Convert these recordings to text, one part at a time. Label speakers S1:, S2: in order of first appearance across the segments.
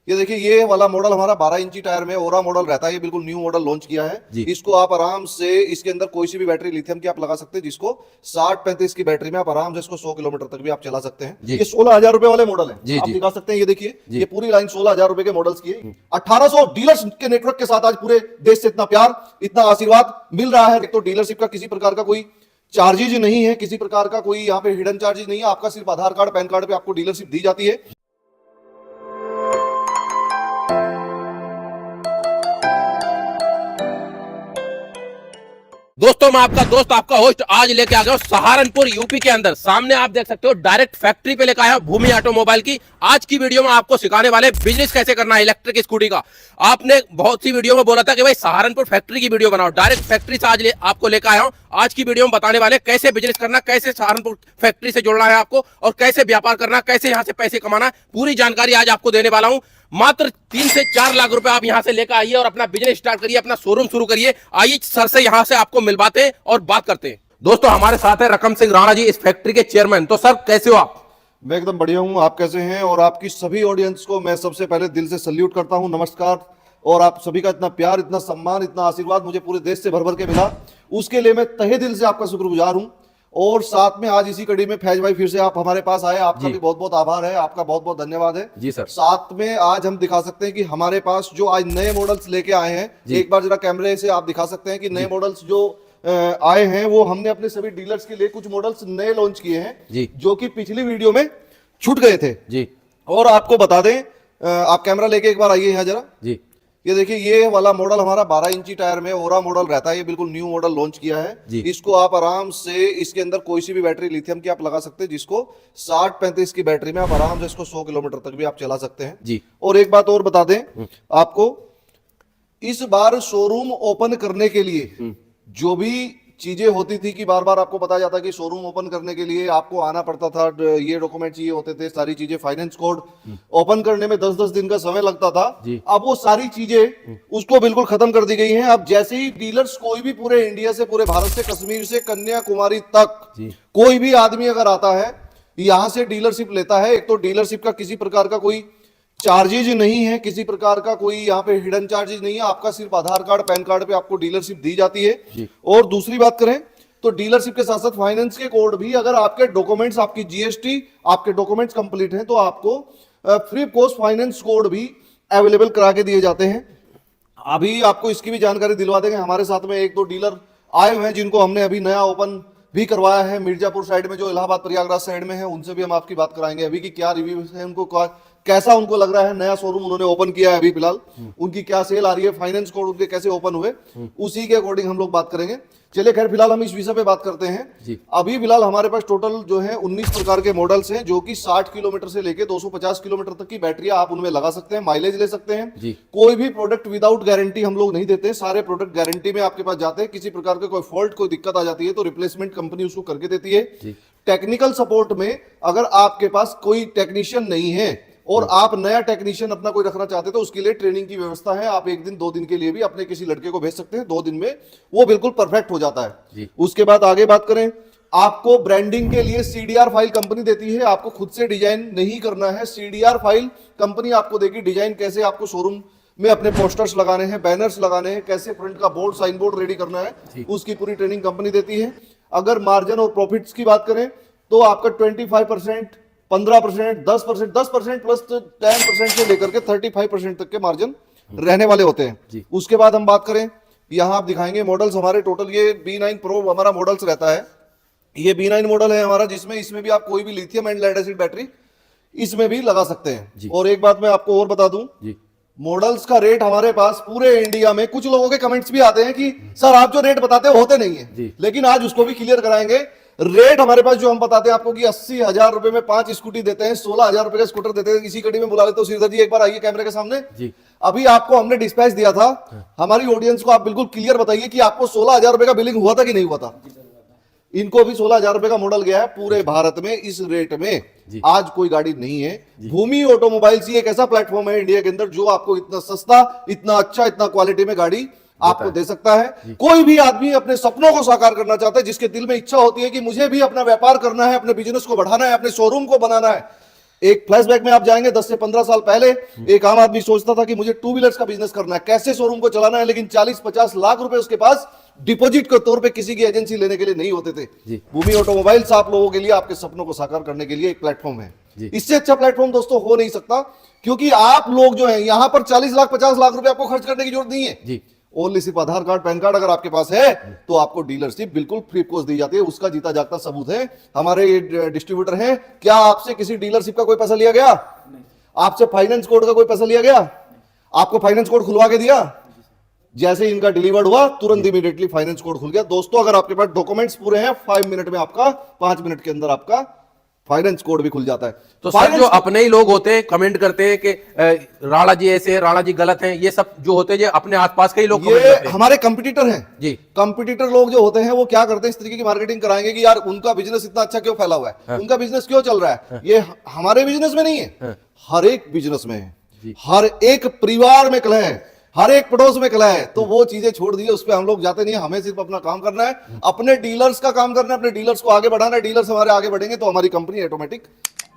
S1: ये देखिए, ये वाला मॉडल हमारा 12 इंची टायर में ओरा मॉडल रहता है। ये बिल्कुल न्यू मॉडल लॉन्च किया है। इसको आप आराम से, इसके अंदर कोई सी भी बैटरी लिथियम की आप लगा सकते हैं, जिसको 60-35 की बैटरी में आप आराम से इसको 100 किलोमीटर तक भी आप चला सकते हैं। ये 16,000 रुपए वाले मॉडल है, आप दिखा सकते हैं। ये देखिए, ये पूरी लाइन 16,000 रुपए के मॉडल्स की है। 1800 डीलर्स के नेटवर्क के साथ आज पूरे देश से इतना प्यार, इतना आशीर्वाद मिल रहा है। एक तो डीलरशिप का किसी प्रकार का कोई चार्जेज नहीं है, किसी प्रकार का कोई यहाँ पे हिडन चार्जेज नहीं है। आपका सिर्फ आधार कार्ड, पैन कार्ड पे आपको डीलरशिप दी जाती है।
S2: दोस्तों, मैं आपका दोस्त, आपका होस्ट आज लेके आ गया हूं सहारनपुर यूपी के अंदर। सामने आप देख सकते हो, डायरेक्ट फैक्ट्री पे लेकर आया हूं भूमि ऑटोमोबाइल की। आज की वीडियो में आपको सिखाने वाले बिजनेस कैसे करना है इलेक्ट्रिक स्कूटी का। आपने बहुत सी वीडियो में बोला था कि भाई सहारनपुर फैक्ट्री की वीडियो बनाओ, डायरेक्ट फैक्ट्री से आज आपको लेकर आया हूं। आज की वीडियो में बताने वाले कैसे बिजनेस करना, कैसे सहारनपुर फैक्ट्री से जुड़ना है आपको, और कैसे व्यापार करना, कैसे यहाँ से पैसे कमाना है, पूरी जानकारी आज आपको देने वाला हूं। मात्र 3 से 4 लाख रुपए आप यहां से लेकर आइए और अपना बिजनेस स्टार्ट करिए, अपना शोरूम शुरू करिए। आइए सर से यहां से आपको मिलवाते हैं और बात करते हैं। दोस्तों, हमारे साथ है रकम सिंह राणा जी, इस फैक्ट्री के चेयरमैन। तो सर, कैसे हो आप?
S1: मैं एकदम बढ़िया हूं, आप कैसे हैं? और आपकी सभी ऑडियंस को मैं सबसे पहले दिल से सल्यूट करता हूं, नमस्कार। और आप सभी का इतना प्यार, इतना सम्मान, इतना आशीर्वाद मुझे पूरे देश से भर भर के मिला, उसके लिए मैं तहे दिल से आपका शुक्रगुजार हूं। और साथ में आज इसी कड़ी में फैज भाई फिर से आप हमारे पास आए, आपका भी बहुत बहुत आभार है, आपका बहुत बहुत धन्यवाद है
S2: जी सर।
S1: साथ में आज हम दिखा सकते हैं कि हमारे पास जो आज नए मॉडल्स लेके आए हैं, एक बार जरा कैमरे से आप दिखा सकते हैं कि नए मॉडल्स जो आए हैं वो हमने अपने सभी डीलर्स के लिए कुछ मॉडल्स नए लॉन्च किए हैं, जो कि पिछली वीडियो में छूट गए थे जी। और आपको बता दें, आप कैमरा लेके एक बार आइए यहाँ जरा जी। ये देखिए, ये वाला मॉडल हमारा 12 इंची टायर में ओरा मॉडल रहता है। ये बिल्कुल न्यू मॉडल लॉन्च किया है। इसको आप आराम से, इसके अंदर कोई सी भी बैटरी लिथियम की आप लगा सकते हैं, जिसको 60-35 की बैटरी में आप आराम से इसको 100 किलोमीटर तक भी आप चला सकते हैं जी। और एक बात और बता दें आपको, इस बार शोरूम ओपन करने के लिए जो भी चीजें होती थी कि बार बार आपको बताया जाता कि शोरूम ओपन करने के लिए आपको आना पड़ता था, ये डॉक्यूमेंट चाहिए होते थे, सारी चीजें, फाइनेंस कोड ओपन करने में 10-10 दिन का समय लगता था। अब वो सारी चीजें उसको बिल्कुल खत्म कर दी गई हैं। अब जैसे ही डीलर्स, कोई भी पूरे इंडिया से, पूरे भारत से, कश्मीर से कन्याकुमारी तक कोई भी आदमी अगर आता है, यहां से डीलरशिप लेता है, एक तो डीलरशिप का किसी प्रकार का कोई चार्जेज नहीं है, किसी प्रकार का कोई यहाँ पे हिडन चार्जेज नहीं है। आपका सिर्फ आधार कार्ड, पैन कार्ड पे आपको डीलरशिप दी जाती है। और दूसरी बात करें तो डीलरशिप के साथ साथ फाइनेंस के कोड भी, अगर आपके डॉक्यूमेंट्स, आपकी जीएसटी, आपके डॉक्यूमेंट्स कंप्लीट हैं, तो आपको फ्री कॉस्ट फाइनेंस कोड भी अवेलेबल करा के दिए जाते हैं। अभी आपको इसकी भी जानकारी दिलवा देंगे। हमारे साथ में 1-2 डीलर आए हुए हैं जिनको हमने अभी नया ओपन भी करवाया है मिर्जापुर साइड में, जो इलाहाबाद प्रयागराज साइड में है। उनसे भी हम आपकी बात कराएंगे अभी कि क्या रिव्यू है, उनको कैसा उनको लग रहा है, नया शोरूम उन्होंने ओपन किया है अभी फिलहाल, उनकी क्या सेल आ रही है, फाइनेंस कोड उनके कैसे ओपन हुए, उसी के अकॉर्डिंग हम लोग बात करेंगे। चलिए, खैर फिलहाल हम इस विषय पे बात करते हैं। अभी फिलहाल हमारे पास टोटल जो है 19 प्रकार के मॉडल्स हैं, जो कि 60 किलोमीटर से लेके 250 किलोमीटर तक की बैटरियां आप उनमें लगा सकते हैं, माइलेज ले सकते हैं। कोई भी प्रोडक्ट विदाउट गारंटी हम लोग नहीं देते, सारे प्रोडक्ट गारंटी में आपके पास जाते हैं। किसी प्रकार के कोई फॉल्ट, कोई दिक्कत आ जाती है तो रिप्लेसमेंट कंपनी उसको करके देती है। टेक्निकल सपोर्ट में अगर आपके पास कोई टेक्नीशियन नहीं है और आप नया टेक्नीशियन अपना कोई रखना चाहते हैं, तो उसके लिए ट्रेनिंग की व्यवस्था है। आप 1 दिन 2 दिन के लिए भी अपने किसी लड़के को भेज सकते हैं, 2 दिन में वो बिल्कुल परफेक्ट हो जाता है। उसके बाद आगे बात करें, आपको ब्रांडिंग के लिए सीडीआर फाइल कंपनी देती है। आपको खुद से डिजाइन नहीं करना है, सीडीआर फाइल कंपनी आपको देगी। डिजाइन कैसे आपको शोरूम में अपने पोस्टर्स लगाने हैं, बैनर्स लगाने हैं, कैसे फ्रंट का बोर्ड, साइन बोर्ड रेडी करना है, उसकी पूरी ट्रेनिंग कंपनी देती है। अगर मार्जिन और प्रॉफिट्स की बात करें तो आपका 25%, 15%, 10% प्लस 10% से लेकर के 35% तक के मार्जिन रहने वाले होते हैं। उसके बाद हम बात करें, यहां आप दिखाएंगे मॉडल्स हमारे टोटल, ये B9 प्रो हमारा मॉडल्स रहता है। ये B9 मॉडल है हमारा, जिसमें इसमें भी आप कोई भी lithium and lead acid battery इसमें भी लगा सकते हैं। और एक बात मैं आपको और बता दूं, मॉडल्स का रेट हमारे पास पूरे इंडिया में, कुछ लोगों के कमेंट्स भी आते हैं कि सर आप जो रेट बताते हो होते नहीं है, लेकिन आज उसको भी क्लियर कराएंगे। रेट हमारे पास जो हम बताते हैं आपको कि 80,000 रुपए में 5 स्कूटी देते हैं, 16,000 रुपए का स्कूटर देते हैं। इसी कड़ी में बुला लेते हो श्रीधर जी, एक बार आइए कैमरे के सामने जी। अभी आपको हमने डिस्पैच दिया था, हमारी ऑडियंस को आप बिल्कुल क्लियर बताइए कि आपको 16,000 रुपए का बिलिंग हुआ था कि नहीं हुआ था। इनको भी 16,000 रुपए का मॉडल गया है पूरे भारत में। इस रेट में आज कोई गाड़ी नहीं है। भूमि ऑटोमोबाइल्स ही एक ऐसा प्लेटफॉर्म है इंडिया के अंदर जो आपको इतना सस्ता, इतना अच्छा, इतना क्वालिटी में गाड़ी आपको दे सकता है। कोई भी आदमी अपने सपनों को साकार करना चाहता है, जिसके दिल में इच्छा होती है कि मुझे भी अपना व्यापार करना है, अपने बिजनेस को बढ़ाना है, अपने शोरूम को बनाना है, एक फ्लैशबैक में आप जाएंगे 10 से 15 साल पहले एक आम आदमी सोचता था कि मुझे टू व्हीलर्स का बिजनेस करना है, कैसे शोरूम को चलाना है, लेकिन 40-50 लाख रुपए उसके पास डिपॉजिट के तौर पे किसी की एजेंसी लेने के लिए नहीं होते थे। भूमि ऑटोमोबाइल्स आप लोगों के लिए, आपके सपनों को साकार करने के लिए एक प्लेटफॉर्म है। इससे अच्छा प्लेटफॉर्म दोस्तों हो नहीं सकता, क्योंकि आप लोग जो है यहां पर 40 लाख 50 लाख रुपए आपको खर्च करने की जरूरत नहीं है। ओनली सिर्फ आधार कार्ड पैन कार्ड अगर आपके पास है तो आपको डीलरशिप बिल्कुल फ्री कोर्स दी जाती है। उसका जीता जागता सबूत है हमारे ये डिस्ट्रीब्यूटर हैं। क्या आपसे किसी डीलरशिप का कोई पैसा लिया गया? आपसे फाइनेंस कोड का कोई पैसा लिया गया? आपको फाइनेंस कोड खुलवा के दिया? जैसे इनका डिलीवर्ड हुआ तुरंत इमीडिएटली फाइनेंस कोड खुल गया। दोस्तों अगर आपके पास डॉक्यूमेंट्स पूरे हैं 5 मिनट में आपका, 5 मिनट के अंदर आपका फाइनेंस कोड भी खुल जाता है।
S2: तो सर जो अपने ही लोग होते हैं कमेंट करते हैं कि राणा जी ऐसे, राणा जी गलत हैं, ये सब जो होते हैं अपने आसपास के ही लोग कमेंट करते हैं।
S1: हमारे कंपटीटर हैं
S2: जी।
S1: कंपटीटर लोग जो होते हैं वो क्या करते हैं, इस तरीके की मार्केटिंग कराएंगे कि यार उनका बिजनेस इतना अच्छा क्यों फैला हुआ है, उनका बिजनेस क्यों चल रहा है। ये हमारे बिजनेस में नहीं है, हर एक बिजनेस में है, हर एक परिवार में कलह है, हर एक पड़ोस में कलह है। तो वो चीजें छोड़ दीजिए, उस पर हम लोग जाते नहीं है। हमें सिर्फ अपना काम करना है, अपने डीलर्स का काम करना है, अपने डीलर्स को आगे बढ़ाना है। डीलर्स हमारे आगे बढ़ेंगे तो हमारी कंपनी ऑटोमेटिक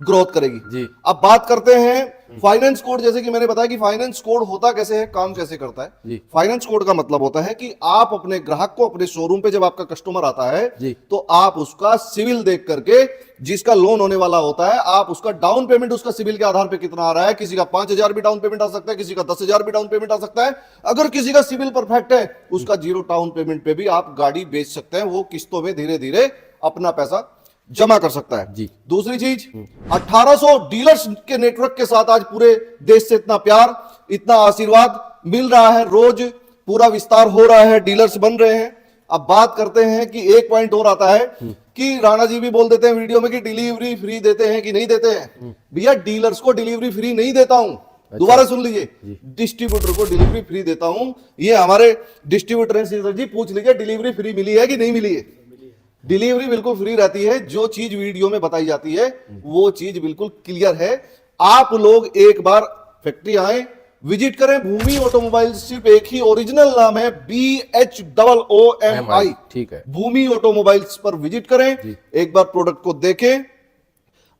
S1: ग्रोथ करेगी जी। अब बात करते हैं फाइनेंस कोड। जैसे कि मैंने बताया कि फाइनेंस कोड होता कैसे है, काम कैसे करता है। फाइनेंस कोड का मतलब होता है कि आप अपने ग्राहक को अपने शोरूम पे जब आपका कस्टमर आता है तो आप उसका सिविल देख करके, जिसका लोन होने वाला होता है, आप उसका डाउन पेमेंट उसका सिविल के आधार पे कितना आ रहा है। किसी का 5,000 भी डाउन पेमेंट आ सकता है, किसी का 10,000 भी डाउन पेमेंट आ सकता है। अगर किसी का सिविल परफेक्ट है उसका 0 डाउन पेमेंट पे भी आप गाड़ी बेच सकते हैं। वो किस्तों में धीरे धीरे अपना पैसा जमा कर सकता है जी। दूसरी चीज, 1800 डीलर्स के नेटवर्क के साथ आज पूरे देश से इतना प्यार, इतना आशीर्वाद मिल रहा है, रोज पूरा विस्तार हो रहा है, डीलर्स बन रहे हैं। अब बात करते हैं कि एक पॉइंट और आता है कि राणा जी भी बोल देते हैं वीडियो में कि डिलीवरी फ्री देते हैं कि नहीं देते हैं। भैया डीलर्स को डिलीवरी फ्री नहीं देता हूं, दोबारा सुन लीजिए, डिस्ट्रीब्यूटर को डिलीवरी फ्री देता हूं। ये हमारे डिस्ट्रीब्यूटर हैं श्रीधर जी, पूछ लीजिए डिलीवरी फ्री मिली है कि नहीं मिली है। डिलीवरी बिल्कुल फ्री रहती है। जो चीज वीडियो में बताई जाती है वो चीज बिल्कुल क्लियर है। आप लोग एक बार फैक्ट्री आए, विजिट करें। भूमि ऑटोमोबाइल सिर्फ एक ही ओरिजिनल नाम है, BHOOMI,
S2: ठीक है।
S1: भूमि ऑटोमोबाइल्स पर विजिट करें, एक बार प्रोडक्ट को देखें।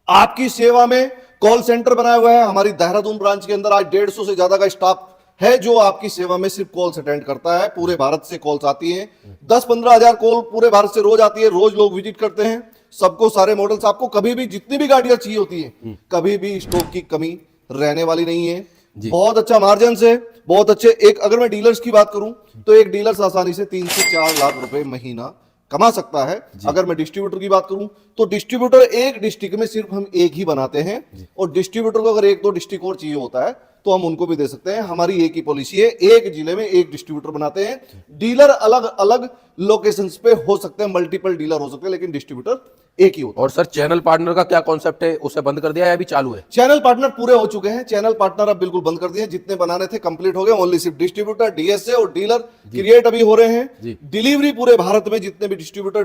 S1: आपकी सेवा में कॉल सेंटर बनाया हुआ है हमारी देहरादून ब्रांच के अंदर। आज 150 से ज्यादा का स्टाफ है जो आपकी सेवा में सिर्फ कॉल्स अटेंड करता है। पूरे भारत से कॉल्स आती हैं, 10-15 हजार कॉल पूरे भारत से रोज आती है। रोज लोग विजिट करते हैं, सबको सारे मॉडल्स, आपको कभी भी जितनी भी गाड़ियां चाहिए होती हैं, कभी भी स्टॉक की कमी रहने वाली नहीं है। बहुत अच्छा मार्जिन है, बहुत अच्छे। एक अगर मैं डीलर्स की बात करूं तो एक डीलर्स आसानी से 3 से 4 लाख रुपए महीना कमा सकता है। अगर मैं डिस्ट्रीब्यूटर की बात करूं तो डिस्ट्रीब्यूटर एक डिस्ट्रिक्ट में सिर्फ हम एक ही बनाते हैं, और डिस्ट्रीब्यूटर को अगर 1-2 डिस्ट्रिक्ट और चाहिए होता है तो हम उनको भी दे सकते हैं। हमारी एक ही पॉलिसी है, एक जिले में एक डिस्ट्रीब्यूटर बनाते हैं। डीलर अलग अलग लोकेशंस पे हो सकते हैं, मल्टीपल डीलर हो सकते हैं, लेकिन डिस्ट्रीब्यूटर एक ही होता है।
S2: और सर चैनल पार्टनर का क्या कॉन्सेप्ट है, उसे बंद कर दिया है अभी चालू है?
S1: चैनल पार्टनर पूरे हो चुके हैं, चैनल पार्टनर अब बिल्कुल बंद कर दिए। जितने बनाने थे कंप्लीट हो गए। ओनली सिर्फ डिस्ट्रीब्यूटर, डीएसए और डीलर क्रिएट अभी हो रहे हैं। डिलीवरी पूरे भारत में जितने भी डिस्ट्रीब्यूटर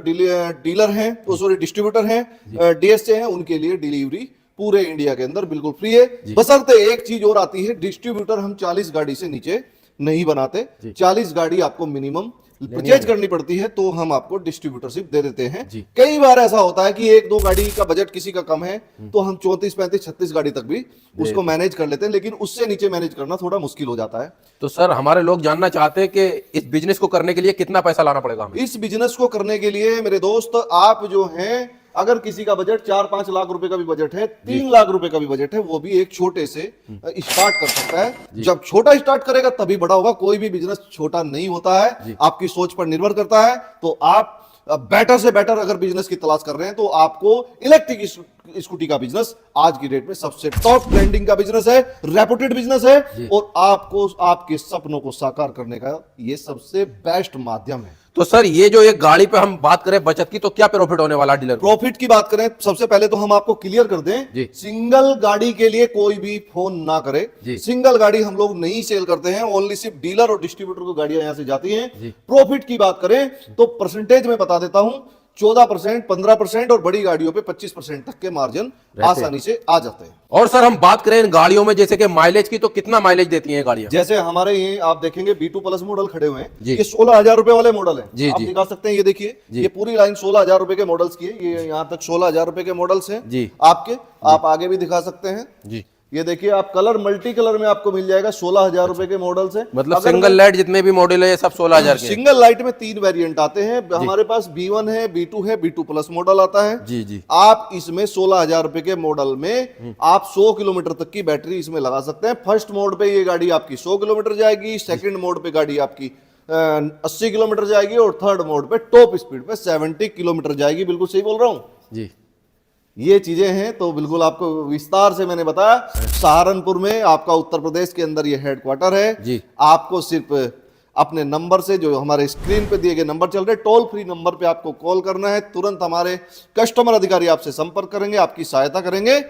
S1: डीलर हैं, सॉरी डिस्ट्रीब्यूटर हैं, डीएसए हैं, उनके लिए डिलीवरी पूरे इंडिया के अंदर बिल्कुल फ्री है। बशर्ते एक चीज और आती है, डिस्ट्रीब्यूटर हम 40 गाड़ी से नीचे नहीं बनाते। 40 गाड़ी आपको मिनिमम परचेज करनी पड़ती है तो हम आपको डिस्ट्रीब्यूटरशिप दे देते हैं। कई बार ऐसा होता है कि 1-2 गाड़ी का बजट किसी का कम है तो हम 34, 35, 36 गाड़ी तक भी उसको मैनेज कर लेते हैं, लेकिन उससे नीचे मैनेज करना थोड़ा मुश्किल हो जाता है।
S2: तो सर हमारे लोग जानना चाहते हैं कि इस बिजनेस को करने के लिए कितना पैसा लाना पड़ेगा हमें?
S1: इस बिजनेस को करने के लिए मेरे दोस्त, आप जो हैं, अगर किसी का बजट 4-5 लाख रुपए का भी बजट है, 3 लाख रुपए का भी बजट है, वो भी एक छोटे से स्टार्ट कर सकता है। जब छोटा स्टार्ट करेगा तभी बड़ा होगा। कोई भी बिजनेस छोटा नहीं होता है, आपकी सोच पर निर्भर करता है। तो आप बेटर से बेटर अगर बिजनेस की तलाश कर रहे हैं तो आपको इलेक्ट्रिक स्कूटी का बिजनेस आज की डेट में सबसे टॉप ट्रेंडिंग का बिजनेस है, रेपुटेड बिजनेस है, और आपको आपके सपनों को साकार करने का ये सबसे बेस्ट माध्यम है।
S2: तो सर ये जो एक गाड़ी पे हम बात करें बचत की, तो क्या प्रॉफिट होने वाला डीलर?
S1: प्रॉफिट की बात करें सबसे पहले तो हम आपको क्लियर कर दें, सिंगल गाड़ी के लिए कोई भी फोन ना करे। सिंगल गाड़ी हम लोग नहीं सेल करते हैं, ओनली सिर्फ डीलर और डिस्ट्रीब्यूटर को गाड़ियां यहां से जाती हैं। प्रॉफिट की बात करें तो परसेंटेज में बता देता हूं, 14%, 15% और बड़ी गाड़ियों पे 25% तक के मार्जिन आसानी से आ जाते हैं।
S2: और सर हम बात करें इन गाड़ियों में जैसे कि माइलेज की, तो कितना माइलेज देती हैं गाड़ियां?
S1: जैसे हमारे ये आप देखेंगे B2 प्लस मॉडल खड़े हुए हैं,
S2: जी।
S1: ये 16,000 रुपए वाले मॉडल है।
S2: जी,
S1: आप
S2: जी।
S1: दिखा सकते हैं, ये देखिए, ये पूरी लाइन 16,000 रुपए के मॉडल्स की है। ये यहाँ तक 16,000 रुपए के मॉडल्स हैं
S2: जी।
S1: आपके। आप आगे भी दिखा सकते हैं,
S2: जी।
S1: ये देखिए, आप कलर मल्टी कलर में आपको मिल जाएगा। 16,000 रुपए के मॉडल्स हैं।
S2: मतलब
S1: अगर
S2: सिंगल लाइट जितने भी मॉडल है ये सब 16,000 के हैं।
S1: सिंगल लाइट में 3 वेरिएंट आते हैं हमारे पास, B1 है, B2 है, B2 प्लस मॉडल आता है।
S2: जी जी।
S1: आप इसमें 16,000 रुपए के मॉडल में आप 100 किलोमीटर तक की बैटरी इसमें लगा सकते हैं। फर्स्ट मोड पे ये गाड़ी आपकी 100 किलोमीटर जाएगी, सेकंड मोड पे गाड़ी आपकी 80 किलोमीटर जाएगी और थर्ड मोड पे टॉप स्पीड पे 70 किलोमीटर जाएगी। बिल्कुल सही बोल रहा हूँ?
S2: जी।
S1: ये चीजें हैं, तो बिल्कुल आपको विस्तार से मैंने बताया। सहारनपुर में आपका उत्तर प्रदेश के अंदर ये हेडक्वार्टर है
S2: जी।
S1: आपको सिर्फ अपने नंबर से, जो हमारे स्क्रीन पे दिए गए नंबर चल रहे, टोल फ्री नंबर पे आपको कॉल करना है। तुरंत हमारे कस्टमर अधिकारी आपसे संपर्क करेंगे, आपकी सहायता करेंगे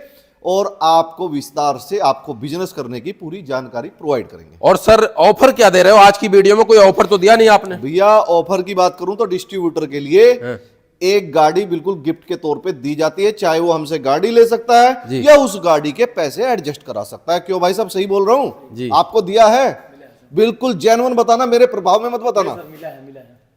S1: और आपको विस्तार से आपको बिजनेस करने की पूरी जानकारी प्रोवाइड करेंगे।
S2: और सर ऑफर क्या दे रहे हो आज की वीडियो में? कोई ऑफर तो दिया नहीं आपने?
S1: भैया ऑफर की बात करूं तो डिस्ट्रीब्यूटर के लिए एक गाड़ी बिल्कुल गिफ्ट के तौर पे दी जाती है। चाहे वो हमसे गाड़ी ले सकता है या उस गाड़ी के पैसे एडजस्ट करा सकता है। क्यों भाई साहब, सही बोल रहा हूं? आपको दिया है, बिल्कुल जेन्युइन बताना, मेरे प्रभाव में मत बताना।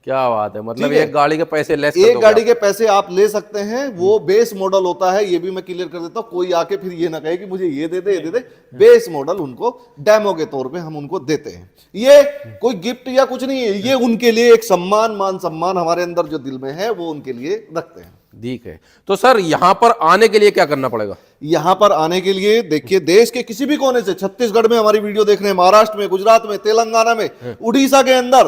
S2: क्या बात है, मतलब
S1: ठीक है।
S2: एक गाड़ी के पैसे लेस
S1: एक गाड़ी के पैसे आप ले सकते हैं, वो बेस मॉडल होता है। ये भी मैं क्लियर कर देता हूं, कोई आके फिर ये ना कहे कि मुझे ये दे दे, ये दे दे। बेस मॉडल उनको डेमो के तौर पे हम उनको देते हैं। ये कोई गिफ्ट या कुछ नहीं है, ये उनके लिए एक सम्मान, मान सम्मान हमारे अंदर जो दिल में है वो उनके लिए रखते हैं।
S2: ठीक है। तो सर यहाँ पर आने के लिए क्या करना पड़ेगा?
S1: यहां पर आने के लिए देखिए, देश के किसी भी कोने से, छत्तीसगढ़ में हमारी वीडियो देख रहे हैं, महाराष्ट्र में, गुजरात में, तेलंगाना में, उड़ीसा के अंदर,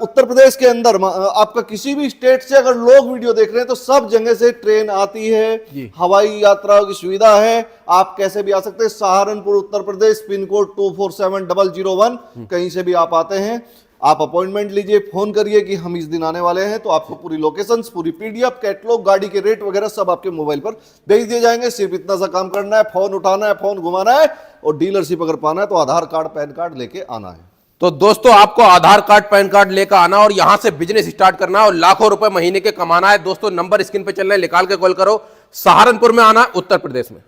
S1: उत्तर प्रदेश के अंदर, आपका किसी भी स्टेट से अगर लोग वीडियो देख रहे हैं तो सब जगह से ट्रेन आती है, हवाई यात्रा की सुविधा है। आप कैसे भी आ सकते हैं। सहारनपुर उत्तर प्रदेश, पिन कोड 247001, कहीं से भी आप आते हैं। आप अपॉइंटमेंट लीजिए, फोन करिए कि हम इस दिन आने वाले हैं, तो आपको पूरी लोकेशंस, पूरी PDF, कैटलॉग, गाड़ी के रेट वगैरह सब आपके मोबाइल पर भेज दिए जाएंगे। सिर्फ इतना सा काम करना है, फोन उठाना है, फोन घुमाना है और डीलरशिप अगर पाना है तो आधार कार्ड, पैन कार्ड लेके आना है।
S2: तो दोस्तों आपको आधार कार्ड, पैन कार्ड लेकर आना और यहां से बिजनेस स्टार्ट करना है और लाखों रुपए महीने के कमाना है। दोस्तों नंबर स्क्रीन पे चल रहे हैं, निकाल के कॉल करो। सहारनपुर में आना, उत्तर प्रदेश में।